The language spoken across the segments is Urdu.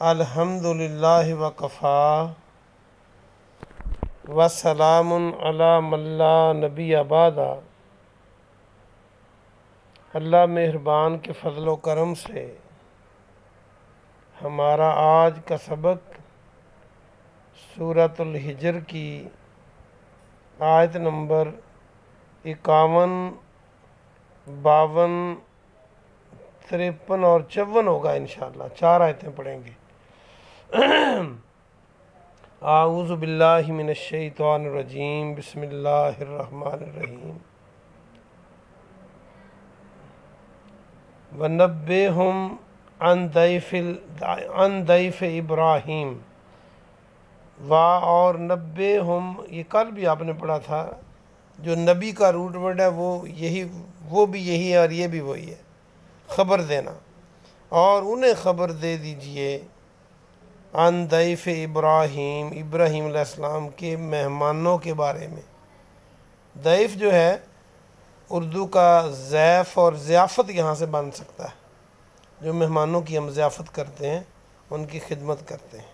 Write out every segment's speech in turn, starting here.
الحمدللہ وکفا وسلام علی من لا نبی بعدہ۔ اللہ مہربان کے فضل و کرم سے ہمارا آج کا سبق سورۃ الحجر کی آیت نمبر 51، 52، 53 اور 54 ہوگا انشاءاللہ۔ 4 آیتیں پڑھیں گے۔ اعوذ باللہ من الشیطان الرجیم، بسم اللہ الرحمن الرحیم۔ وَنَبِّئْهُمْ عَنْ ضَيْفِ ابراہیم۔ اور نبئہم، یہ کل بھی آپ نے پڑھا تھا، جو نبی کا روٹ ورڈ ہے وہ بھی یہی ہے اور یہ بھی وہی ہے، خبر دینا۔ اور انہیں خبر دے دیجئے عن ضیف ابراہیم، ابراہیم علیہ السلام کے مہمانوں کے بارے میں۔ ضیف جو ہے اردو کا ضیف اور ضیافت یہاں سے بن سکتا ہے، جو مہمانوں کی ہم ضیافت کرتے ہیں، ان کی خدمت کرتے ہیں۔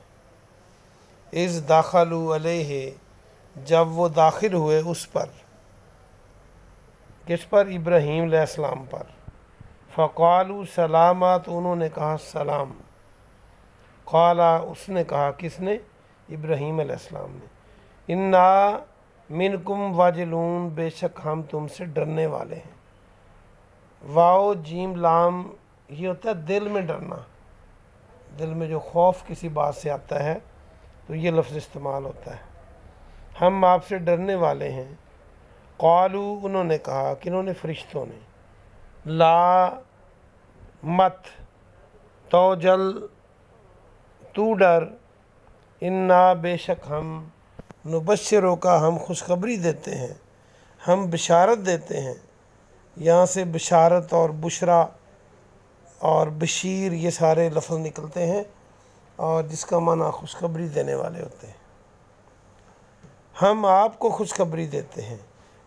اذ دخلوا علیہ، جب وہ داخل ہوئے اس پر، کس پر؟ ابراہیم علیہ السلام پر۔ فقالوا سلاما، تو انہوں نے کہا سلام۔ قالا، اس نے کہا، کس نے؟ ابراہیم علیہ السلام نے۔ انا منکم واجلون، بے شک ہم تم سے ڈرنے والے ہیں۔ واو جیم لام، یہ ہوتا ہے دل میں ڈرنا، دل میں جو خوف کسی بات سے آتا ہے تو یہ لفظ استعمال ہوتا ہے، ہم آپ سے ڈرنے والے ہیں۔ قالو، انہوں نے کہا، کنہوں نے؟ فرشتوں نے۔ لا مت، توجل، تو ڈر، انا، بے شک ہم، نبشروں کا، ہم خوشخبری دیتے ہیں، ہم بشارت دیتے ہیں۔ یہاں سے بشارت اور بشرا اور بشیر یہ سارے لفظ نکلتے ہیں، اور جس کا معنی خوشخبری دینے والے ہوتے ہیں۔ ہم آپ کو خوشخبری دیتے ہیں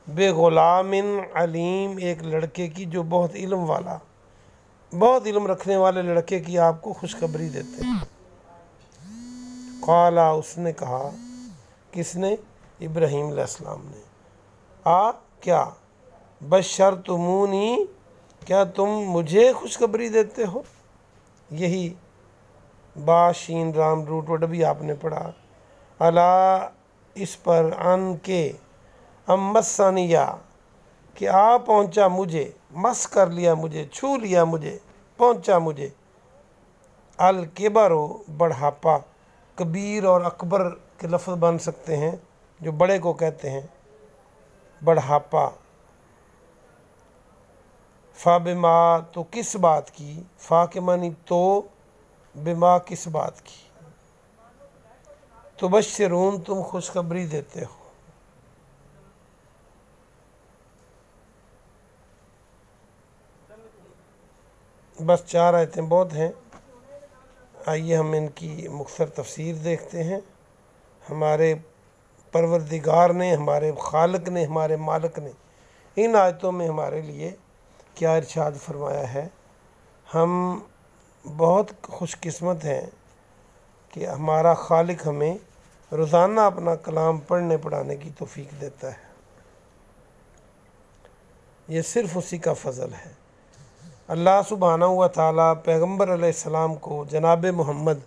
بے غلام علیم، ایک لڑکے کی جو بہت علم والا، بہت علم رکھنے والے لڑکے کی آپ کو خوشخبری دیتے ہیں۔ قالا، اس نے کہا، کس نے؟ ابراہیم علیہ السلام نے۔ کیا؟ بشرتمونی، کیا تم مجھے خوشخبری دیتے ہو؟ یہی با شین رام روٹ ورڈ بھی آپ نے پڑھا۔ الا، اس پر، ان کے، مسانیہ، کہ آ پہنچا مجھے، مس کر لیا مجھے، چھو لیا مجھے، پہنچا مجھے۔ الکبر، بڑھاپا، کبیر اور اکبر کے لفظ بن سکتے ہیں، جو بڑے کو کہتے ہیں، بڑھاپا۔ فا بما، تو کس بات کی؟ فا کے معنی تو، بما کس بات کی؟ تبشرون، تم خوشخبری دیتے ہو۔ بس 4 آیتیں بہت ہیں، آئیے ہم ان کی مختصر تفسیر دیکھتے ہیں۔ ہمارے پروردگار نے، ہمارے خالق نے، ہمارے مالک نے ان آیتوں میں ہمارے لیے کیا ارشاد فرمایا ہے۔ ہم بہت خوش قسمت ہیں کہ ہمارا خالق ہمیں روزانہ اپنا کلام پڑھنے پڑھانے کی توفیق دیتا ہے، یہ صرف اسی کا فضل ہے۔ اللہ سبحانہ و تعالیٰ پیغمبر علیہ السلام کو، جناب محمد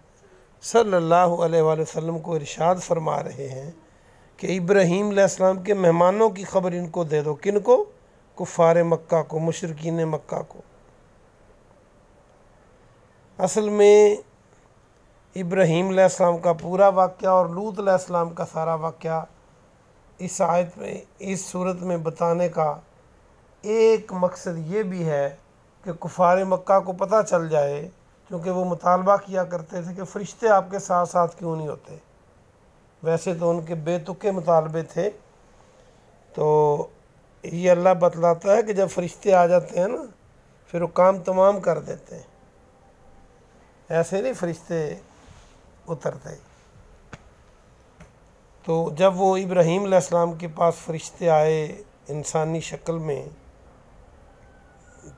صلی اللہ علیہ وآلہ وسلم کو ارشاد فرما رہے ہیں کہ ابراہیم علیہ السلام کے مہمانوں کی خبر ان کو دے دو۔ کن کو؟ کفار مکہ کو، مشرکین مکہ کو۔ اصل میں ابراہیم علیہ السلام کا پورا واقعہ اور لوط علیہ السلام کا سارا واقعہ اس آیت میں، اس صورت میں بتانے کا ایک مقصد یہ بھی ہے کہ کفار مکہ کو پتہ چل جائے، کیونکہ وہ مطالبہ کیا کرتے تھے کہ فرشتے آپ کے ساتھ ساتھ کیوں نہیں ہوتے۔ ویسے تو ان کے بے تکے مطالبے تھے، تو یہ اللہ بتلاتا ہے کہ جب فرشتے آ جاتے ہیں نا، پھر وہ کام تمام کر دیتے ہیں، ایسے نہیں فرشتے اترتے۔ تو جب وہ ابراہیم علیہ السلام کے پاس فرشتے آئے انسانی شکل میں،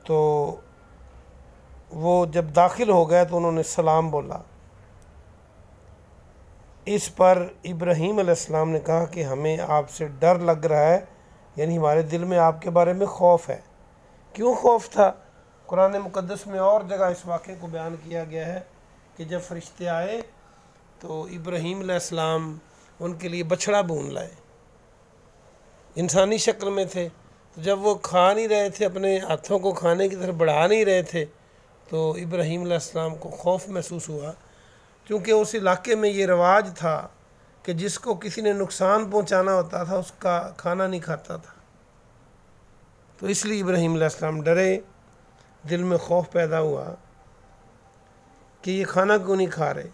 تو وہ جب داخل ہو گئے تو انہوں نے سلام بولا، اس پر ابراہیم علیہ السلام نے کہا کہ ہمیں آپ سے ڈر لگ رہا ہے، یعنی ہمارے دل میں آپ کے بارے میں خوف ہے۔ کیوں خوف تھا؟ قرآن مقدس میں اور جگہ اس واقعے کو بیان کیا گیا ہے کہ جب فرشتے آئے تو ابراہیم علیہ السلام ان کے لیے بچھڑا بھون لائے، انسانی شکل میں تھے، تو جب وہ کھا نہیں رہے تھے، اپنے ہاتھوں کو کھانے کی طرف بڑھا نہیں رہے تھے، تو ابراہیم علیہ السلام کو خوف محسوس ہوا، کیونکہ اس علاقے میں یہ رواج تھا کہ جس کو کسی نے نقصان پہنچانا ہوتا تھا اس کا کھانا نہیں کھاتا تھا۔ تو اس لیے ابراہیم علیہ السلام ڈرے، دل میں خوف پیدا ہوا کہ یہ کھانا کیوں نہیں کھا رہے۔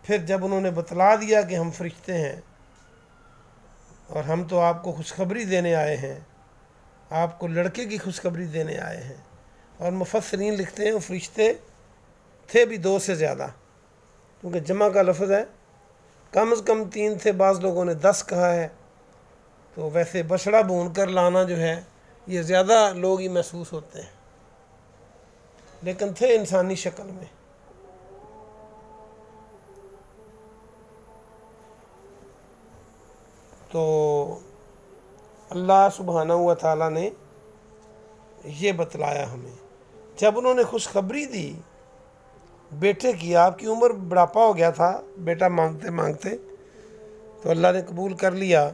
پھر جب انہوں نے بتلا دیا کہ ہم فرشتے ہیں اور ہم تو آپ کو خوشخبری دینے آئے ہیں، آپ کو لڑکے کی خوشخبری دینے آئے ہیں، اور مفسرین لکھتے ہیں وہ فرشتے تھے بھی 2 سے زیادہ، کیونکہ جمع کا لفظ ہے، کم از کم 3 تھے، بعض لوگوں نے 10 کہا ہے۔ تو ویسے بچھڑا بھون کر لانا جو ہے یہ زیادہ لوگ ہی محسوس ہوتے ہیں، لیکن تھے انسانی شکل میں۔ تو اللہ سبحانہ و تعالیٰ نے یہ بتلایا ہمیں، جب انہوں نے خوشخبری دی بیٹے کی، آپ کی عمر بڑھاپا ہو گیا تھا بیٹا مانگتے مانگتے، تو اللہ نے قبول کر لیا۔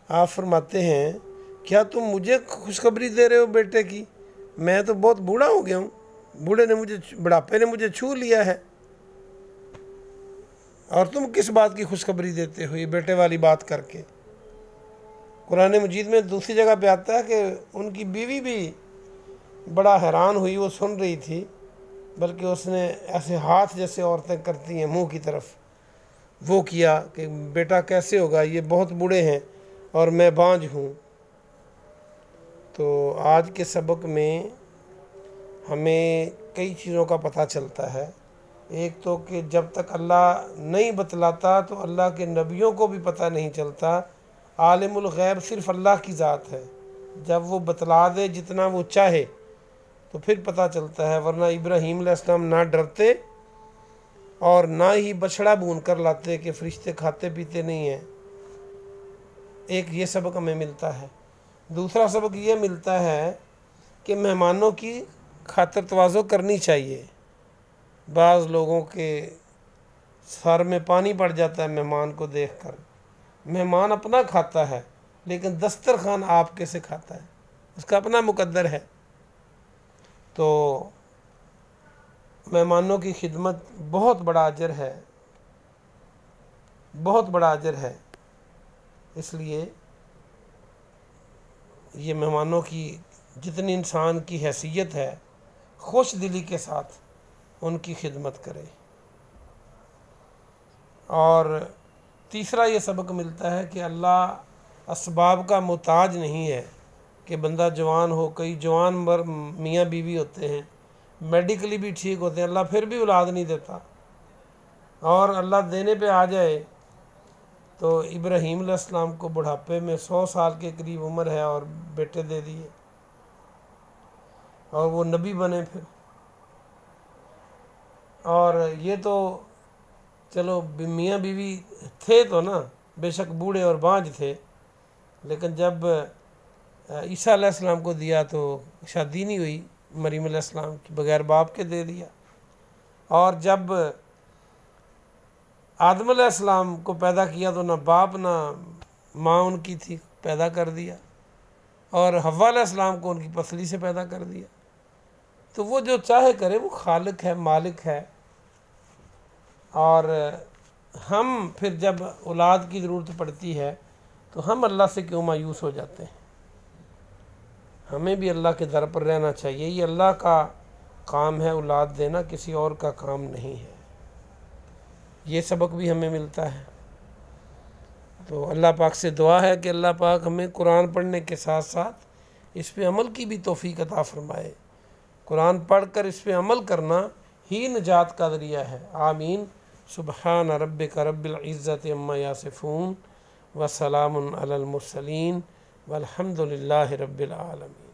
آپ فرماتے ہیں کیا تم مجھے خوشخبری دے رہے ہو بیٹے کی؟ میں تو بہت بوڑھا ہو گیا ہوں، بڑھاپے نے مجھے چھو لیا ہے، اور تم کس بات کی خوشخبری دیتے ہو یہ بیٹے والی بات کر کے؟ قرآن مجید میں دوسری جگہ پہ آتا ہے کہ ان کی بیوی بھی بڑا حیران ہوئی، وہ سن رہی تھی، بلکہ اس نے ایسے ہاتھ جیسے عورتیں کرتی ہیں منہ کی طرف وہ کیا کہ بیٹا کیسے ہوگا، یہ بہت بوڑھے ہیں اور میں بانجھ ہوں۔ تو آج کے سبق میں ہمیں کئی چیزوں کا پتہ چلتا ہے۔ ایک تو کہ جب تک اللہ نہیں بتلاتا تو اللہ کے نبیوں کو بھی پتہ نہیں چلتا، عالم الغیب صرف اللہ کی ذات ہے، جب وہ بتلا دے جتنا وہ چاہے تو پھر پتہ چلتا ہے، ورنہ ابراہیم علیہ السلام نہ ڈرتے اور نہ ہی بچھڑا بھون کر لاتے کہ فرشتے کھاتے پیتے نہیں ہیں۔ ایک یہ سبق ہمیں ملتا ہے۔ دوسرا سبق یہ ملتا ہے کہ مہمانوں کی خاطر تواضع کرنی چاہیے۔ بعض لوگوں کے سر میں پانی پڑ جاتا ہے مہمان کو دیکھ کر، مہمان اپنا کھاتا ہے لیکن دسترخوان آپ کے سے کھاتا ہے، اس کا اپنا مقدر ہے۔ تو مہمانوں کی خدمت بہت بڑا اجر ہے، بہت بڑا اجر ہے، اس لیے یہ مہمانوں کی جتنی انسان کی حیثیت ہے خوش دلی کے ساتھ ان کی خدمت کرے۔ اور تیسرا یہ سبق ملتا ہے کہ اللہ اسباب کا محتاج نہیں ہے کہ بندہ جوان ہو، کئی جوان میاں بیوی ہوتے ہیں، میڈیکلی بھی ٹھیک ہوتے ہیں، اللہ پھر بھی اولاد نہیں دیتا، اور اللہ دینے پہ آ جائے تو ابراہیم علیہ السلام کو بڑھاپے میں 100 سال کے قریب عمر ہے اور بیٹے دے دیے، اور وہ نبی بنے پھر۔ اور یہ تو چلو میاں بیوی تھے تو نا، بے شک بوڑھے اور بانجھ تھے، لیکن جب عیسیٰ علیہ السلام کو دیا تو شادی نہیں ہوئی مریم علیہ السلام کی، بغیر باپ کے دے دیا۔ اور جب آدم علیہ السلام کو پیدا کیا تو نہ باپ نہ ماں ان کی تھی، پیدا کر دیا، اور حوا علیہ السلام کو ان کی پسلی سے پیدا کر دیا۔ تو وہ جو چاہے کرے، وہ خالق ہے، مالک ہے۔ اور ہم پھر جب اولاد کی ضرورت پڑتی ہے تو ہم اللہ سے کیوں مایوس ہو جاتے ہیں؟ ہمیں بھی اللہ کے در پر رہنا چاہیے، یہ اللہ کا کام ہے اولاد دینا، کسی اور کا کام نہیں ہے۔ یہ سبق بھی ہمیں ملتا ہے۔ تو اللہ پاک سے دعا ہے کہ اللہ پاک ہمیں قرآن پڑھنے کے ساتھ ساتھ اس پہ عمل کی بھی توفیق عطا فرمائے۔ قرآن پڑھ کر اس پہ عمل کرنا ہی نجات کا ذریعہ ہے۔ آمین۔ سبحان ربک رب العزت عما یصفون وسلام علی المرسلین والحمد للہ رب العالمین۔